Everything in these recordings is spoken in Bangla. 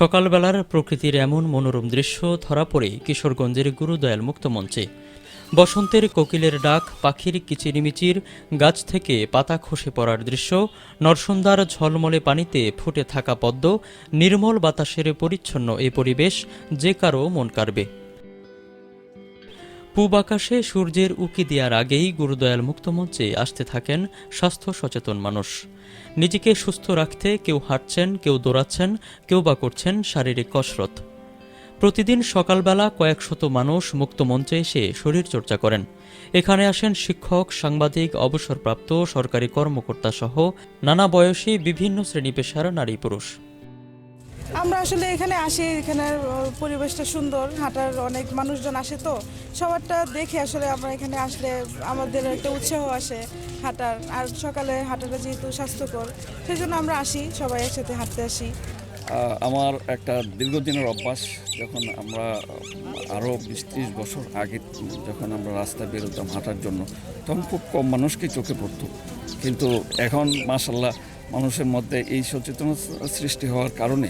সকালবেলার প্রকৃতির এমন মনোরম দৃশ্য ধরা পড়ে কিশোরগঞ্জের গুরুদয়াল মুক্ত মঞ্চে। বসন্তের কোকিলের ডাক, পাখির কিচিরমিচির, গাছ থেকে পাতা খসে পড়ার দৃশ্য, নরসুন্দার ঝলমলে পানিতে ফুটে থাকা পদ্ম, নির্মল বাতাসের পরিচ্ছন্ন এ পরিবেশ যে কারো মন কাড়বে। পূব আকাশে সূর্যের উঁকি দেওয়ার আগেই গুরুদয়াল মুক্ত মঞ্চে আসতে থাকেন স্বাস্থ্য সচেতন মানুষ। নিজেকে সুস্থ রাখতে কেউ হাঁটছেন, কেউ দৌড়াচ্ছেন, কেউ বা করছেন শারীরিক কসরত। প্রতিদিন সকালবেলা কয়েক শত মানুষ মুক্ত মঞ্চে এসে শরীরচর্চা করেন। এখানে আসেন শিক্ষক, সাংবাদিক, অবসরপ্রাপ্ত সরকারি কর্মকর্তা সহ নানা বয়সী বিভিন্ন শ্রেণী পেশার নারী পুরুষ। আমরা আসলে এখানে আসি, এখানের পরিবেশটা সুন্দর, হাঁটার অনেক মানুষজন আসে, তো সবারটা দেখে আসলে আমরা এখানে আসলে আমাদের একটা উৎসাহ আসে হাঁটার। আর সকালে হাঁটাটা যেহেতু স্বাস্থ্যকর, সেই জন্য আমরা আসি, সবাই একসাথে হাঁটতে আসি। আমার একটা দীর্ঘদিনের অভ্যাস। যখন আমরা আরও 20-30 বছর আগে যখন আমরা রাস্তায় বেরোতাম হাঁটার জন্য, তখন খুব কম মানুষকে চোখে পড়তো, কিন্তু এখন মাশাআল্লাহ মানুষের মধ্যে এই সচেতনতা সৃষ্টি হওয়ার কারণে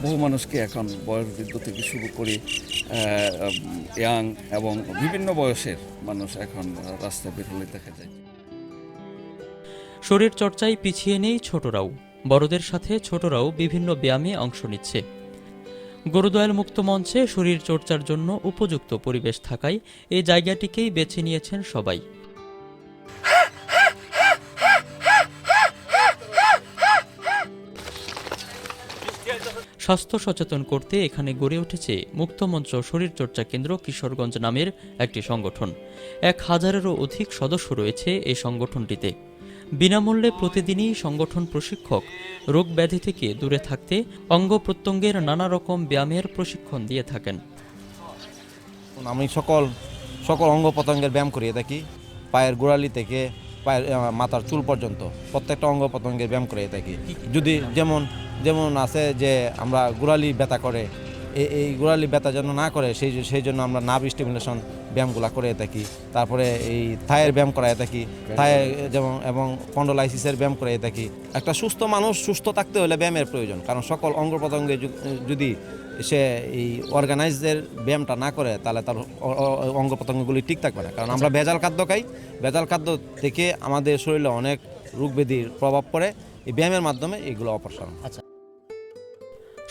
বহু মানুষকে এখন বয়োবৃদ্ধ থেকে শুরু করে ইয়াং এবং বিভিন্ন বয়সের মানুষ এখন রাস্তায় বেরোলে দেখা যায়। শরীর চর্চায় পিছিয়ে নেই ছোটরাও। বড়দের সাথে ছোটরাও বিভিন্ন ব্যায়ামে অংশ নিচ্ছে। গুরুদয়াল মুক্ত মঞ্চে শরীর চর্চার জন্য উপযুক্ত পরিবেশ থাকায় এই জায়গাটিকেই বেছে নিয়েছেন সবাই। স্বাস্থ্য সচেতন করতে এখানে গড়ে উঠেছে মুক্তমঞ্চ শরীরচর্চা কেন্দ্র কিশোরগঞ্জ নামের একটি সংগঠন। 1000-এরও অধিক সদস্য রয়েছে এই সংগঠনটিতে। বিনামূল্যে প্রতিদিনই সংগঠন প্রশিক্ষক রোগ ব্যাধি থেকে দূরে থাকতে অঙ্গ প্রত্যঙ্গের নানা রকম ব্যায়ামের প্রশিক্ষণ দিয়ে থাকেন। আমি সকল অঙ্গ প্রত্যঙ্গের ব্যায়াম করিয়ে থাকি, পায়ের গোড়ালি থেকে পায়ের মাথার চুল পর্যন্ত প্রত্যেকটা অঙ্গ প্রত্যঙ্গের ব্যায়াম করিয়ে থাকি। যদি যেমন আছে যে আমরা গোড়ালি ব্যথা করে, এই গোড়ালি ব্যথা যেন না করে সেই জন্য আমরা নার্ভ স্টিমুলেশন ব্যায়ামগুলো করে থাকি। তারপরে এই থায়ের ব্যায়াম করাই থাকি, থায়ে যেমন এবং স্পন্ডোলাইসিসের ব্যায়াম করে থাকি। একটা সুস্থ মানুষ সুস্থ থাকতে হলে ব্যায়ামের প্রয়োজন, কারণ সকল অঙ্গ প্রত্যঙ্গে যদি সে এই অর্গানাইজের ব্যায়ামটা না করে তাহলে তার অঙ্গ প্রত্যঙ্গগুলি ঠিক থাকবে না। কারণ আমরা ভেজাল খাদ্য খাই, ভেজাল খাদ্য থেকে আমাদের শরীরে অনেক রোগ ব্যাধির প্রভাব পড়ে। এই ব্যায়ামের মাধ্যমে এগুলো অপসারণ।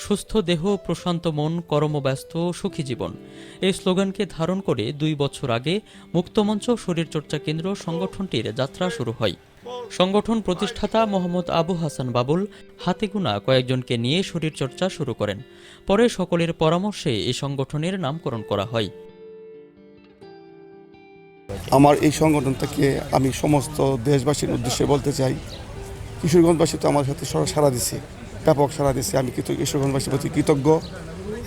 সুস্থ দেহ, প্রশান্ত মন, কর্মব্যস্ত, সুখী জীবন, এই স্লোগানকে ধারণ করে 2 বছর আগে মুক্তমঞ্চ শরীরচর্চা কেন্দ্র সংগঠনটির যাত্রা শুরু হয়। সংগঠন প্রতিষ্ঠাতা মোহাম্মদ আবু হাসান বাবুল হাতে গোনা কয়েকজনকে নিয়ে শরীরচর্চা শুরু করেন। পরে সকলের পরামর্শে এই সংগঠনের নামকরণ করা হয়। আমার এই সংগঠন থেকে আমি সমস্ত দেশবাসীর উদ্দেশ্যে বলতে চাই, কিশোরগঞ্জবাসী তো আমার সাথে সাড়া দিছে, ব্যাপক সাড়া দিচ্ছে। আমি কিশোরগঞ্জবাসীর প্রতি কৃতজ্ঞ।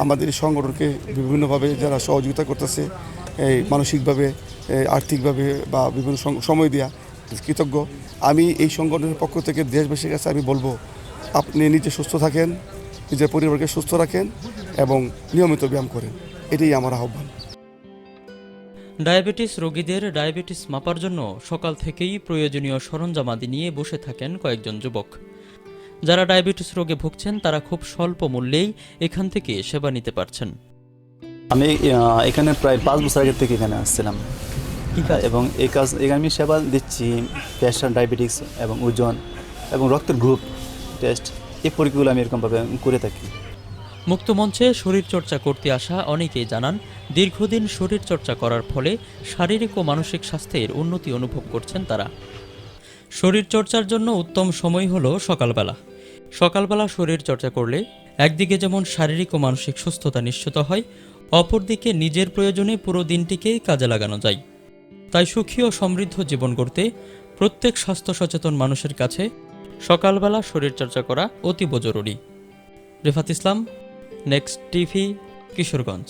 আমাদের এই সংগঠনকে বিভিন্নভাবে যারা সহযোগিতা করতেছে, এই মানসিকভাবে, আর্থিকভাবে বা বিভিন্ন সময় দেওয়া, কৃতজ্ঞ। আমি এই সংগঠনের পক্ষ থেকে দেশবাসীর কাছে আমি বলবো, আপনি নিজে সুস্থ থাকেন, নিজের পরিবারকে সুস্থ রাখেন এবং নিয়মিত ব্যায়াম করেন, এটাই আমার আহ্বান। ডায়াবেটিস রোগীদের ডায়াবেটিস মাপার জন্য সকাল থেকেই প্রয়োজনীয় সরঞ্জামাদি নিয়ে বসে থাকেন কয়েকজন যুবক। যারা ডায়াবেটিস রোগে ভুগছেন তারা খুব স্বল্প মূল্যেই এখান থেকে সেবা নিতে পারছেন। আমি এখানে প্রায় 5 বছর আগে থেকে এখানে আসছিলাম এবং এখানে আমি সেবা দিচ্ছি প্রেশার, ডায়াবেটিস এবং ওজন এবং রক্তের গ্রুপ টেস্ট, এই পরীক্ষাগুলো আমি এরকমভাবে করে থাকি। মুক্তমঞ্চে শরীরচর্চা করতে আসা অনেকেই জানান, দীর্ঘদিন শরীরচর্চা করার ফলে শারীরিক ও মানসিক স্বাস্থ্যের উন্নতি অনুভব করছেন তারা। শরীরচর্চার জন্য উত্তম সময় হলো সকালবেলা। সকালবেলা শরীরচর্চা করলে একদিকে যেমন শারীরিক ও মানসিক সুস্থতা নিশ্চিত হয়, অপরদিকে নিজের প্রয়োজনে পুরো দিনটিকেই কাজে লাগানো যায়। তাই সুখী ও সমৃদ্ধ জীবন গড়তে প্রত্যেক স্বাস্থ্য সচেতন মানুষের কাছে সকালবেলা শরীরচর্চা করা অতীব জরুরি। রেফাত ইসলাম, নেক্সট টিভি, কিশোরগঞ্জ।